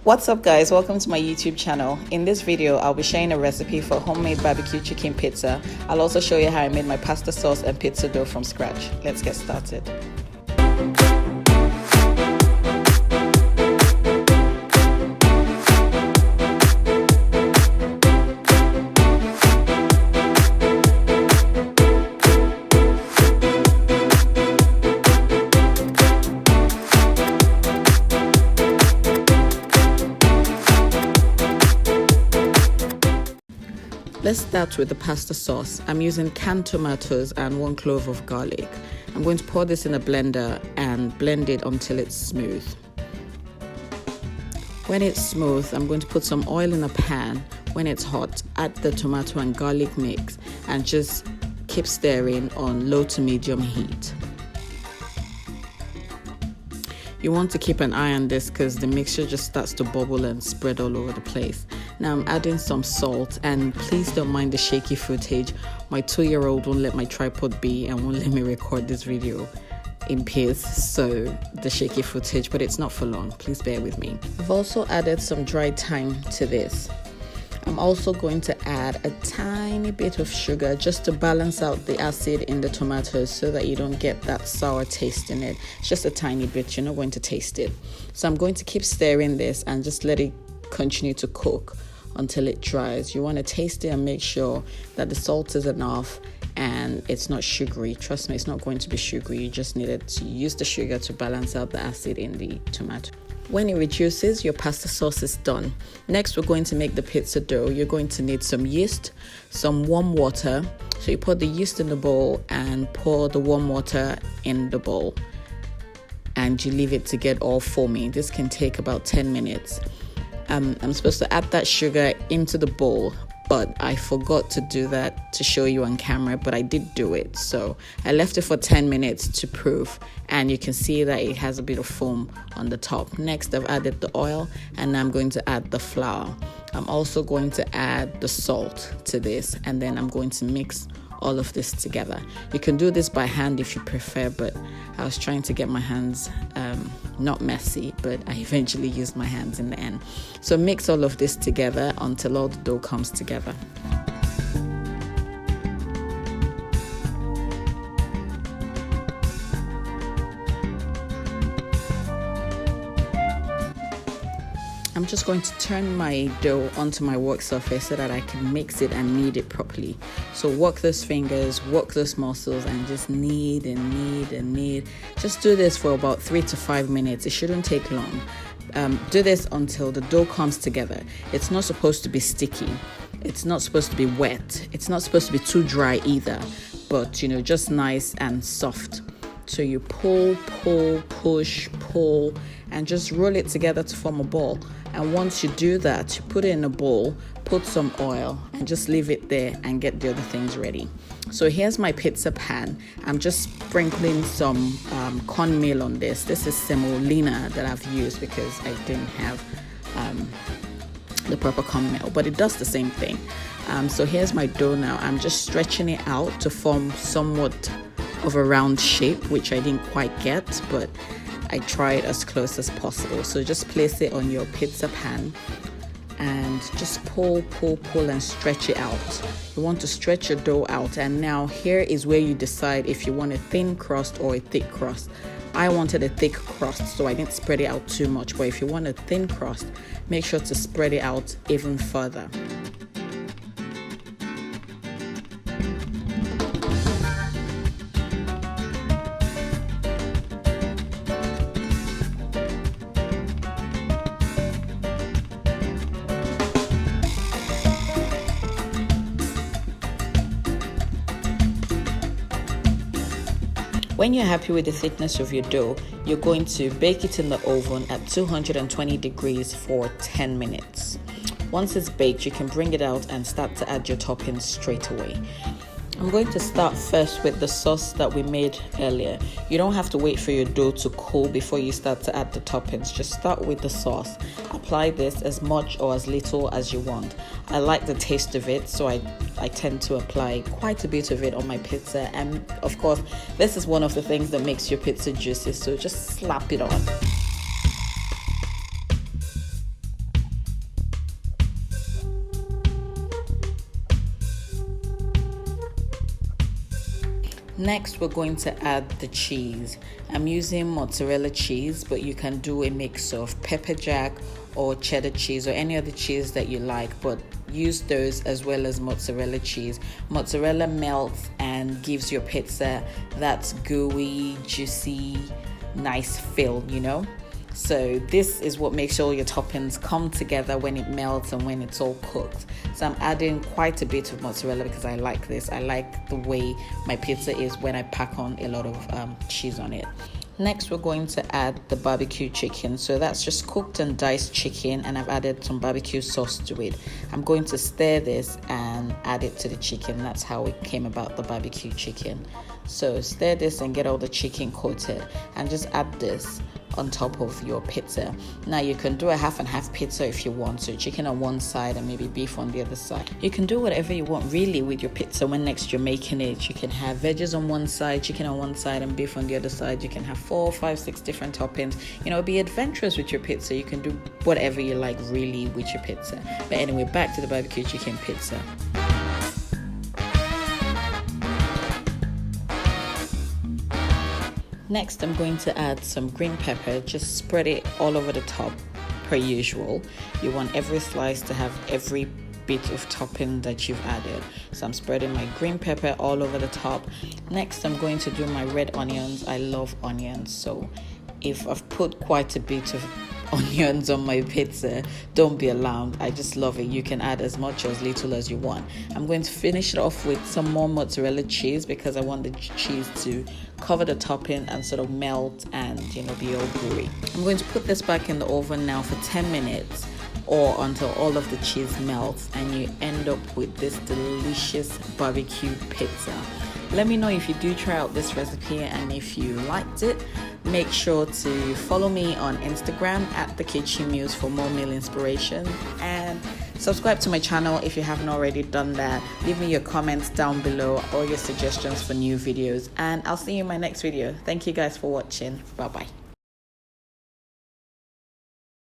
What's up guys, welcome to my YouTube channel. In this video I'll be sharing a recipe for homemade barbecue chicken pizza. I'll also show you how I made my pasta sauce and pizza dough from scratch. Let's get started. Let's start with the pasta sauce. I'm using canned tomatoes and 1 clove of garlic. I'm going to pour this in a blender and blend it until it's smooth. When it's smooth, I'm going to put some oil in a pan. When it's hot, add the tomato and garlic mix and just keep stirring on low to medium heat. You want to keep an eye on this because the mixture just starts to bubble and spread all over the place. Now I'm adding some salt, and please don't mind the shaky footage. My 2-year-old won't let my tripod be and won't let me record this video in peace, so the shaky footage, but it's not for long. Please bear with me. I've also added some dried thyme to this. I'm also going to add a tiny bit of sugar just to balance out the acid in the tomatoes so that you don't get that sour taste in it. It's just a tiny bit, you're not going to taste it. So I'm going to keep stirring this and just let it continue to cook until it dries. You want to taste it and make sure that the salt is enough and it's not sugary. Trust me, it's not going to be sugary. You just needed to use the sugar to balance out the acid in the tomato. When it reduces, your pasta sauce is done. Next, we're going to make the pizza dough. You're going to need some yeast, some warm water. So you put the yeast in the bowl and pour the warm water in the bowl. And you leave it to get all foamy. This can take about 10 minutes. I'm supposed to add that sugar into the bowl, but I forgot to do that to show you on camera, but I did do it. So I left it for 10 minutes to proof, and you can see that it has a bit of foam on the top. Next, I've added the oil, and I'm going to add the flour. I'm also going to add the salt to this, and then I'm going to mix all of this together. You can do this by hand if you prefer, but I was trying to get my hands not messy, but I eventually used my hands in the end. So mix all of this together until all the dough comes together. I'm just going to turn my dough onto my work surface so that I can mix it and knead it properly. So work those fingers, work those muscles, and just knead and knead and knead. Just do this for about 3 to 5 minutes. It shouldn't take long. Do this until the dough comes together. It's not supposed to be sticky. It's not supposed to be wet. It's not supposed to be too dry either, but just nice and soft. So you pull, push, pull, and just roll it together to form a ball. And once you do that, you put it in a bowl, put some oil, and just leave it there and get the other things ready. So here's my pizza pan. I'm just sprinkling some cornmeal on this. This is semolina that I've used because I didn't have the proper cornmeal, but it does the same thing. So here's my dough now. I'm just stretching it out to form somewhat of a round shape, which I didn't quite get, but I tried as close as possible. So just place it on your pizza pan and just pull and stretch it out. You want to stretch your dough out, and now here is where you decide if you want a thin crust or a thick crust. I wanted a thick crust, so I didn't spread it out too much, but if you want a thin crust, make sure to spread it out even further. When you're happy with the thickness of your dough, you're going to bake it in the oven at 220 degrees for 10 minutes. Once it's baked, you can bring it out and start to add your toppings straight away. I'm going to start first with the sauce that we made earlier. You don't have to wait for your dough to cool before you start to add the toppings. Just start with the sauce. Apply this as much or as little as you want. I like the taste of it, so I tend to apply quite a bit of it on my pizza. And of course, this is one of the things that makes your pizza juicy, so just slap it on. Next, we're going to add the cheese. I'm using mozzarella cheese, but you can do a mix of pepper jack or cheddar cheese or any other cheese that you like, but use those as well as mozzarella cheese. Mozzarella melts and gives your pizza that gooey, juicy, nice fill, you know? So this is what makes sure your toppings come together when it melts and when it's all cooked. So I'm adding quite a bit of mozzarella because I like this. I like the way my pizza is when I pack on a lot of cheese on it. Next, we're going to add the barbecue chicken. So that's just cooked and diced chicken, and I've added some barbecue sauce to it. I'm going to stir this and add it to the chicken. That's how it came about, the barbecue chicken. So stir this and get all the chicken coated, and just add this on top of your pizza. Now you can do a half and half pizza if you want, so chicken on one side and maybe beef on the other side. You can do whatever you want really with your pizza when next you're making it. You can have veggies on one side, chicken on one side, and beef on the other side. You can have 4, 5, 6 different toppings. You know, be adventurous with your pizza. You can do whatever you like really with your pizza. But anyway, back to the barbecue chicken pizza. Next, I'm going to add some green pepper. Just spread it all over the top per usual. You want every slice to have every bit of topping that you've added. So I'm spreading my green pepper all over the top. Next, I'm going to do my red onions. I love onions, so if I've put quite a bit of onions on my pizza, don't be alarmed. I just love it. You can add as much or as little as you want. I'm going to finish it off with some more mozzarella cheese because I want the cheese to cover the topping and sort of melt and, you know, be all gooey. I'm going to put this back in the oven now for 10 minutes or until all of the cheese melts and you end up with this delicious barbecue pizza. Let me know if you do try out this recipe and if you liked it. Make sure to follow me on Instagram at the Kitchen Muse for more meal inspiration, and subscribe to my channel if you haven't already done that. Leave me your comments down below or your suggestions for new videos, and I'll see you in my next video. Thank you guys for watching. Bye bye.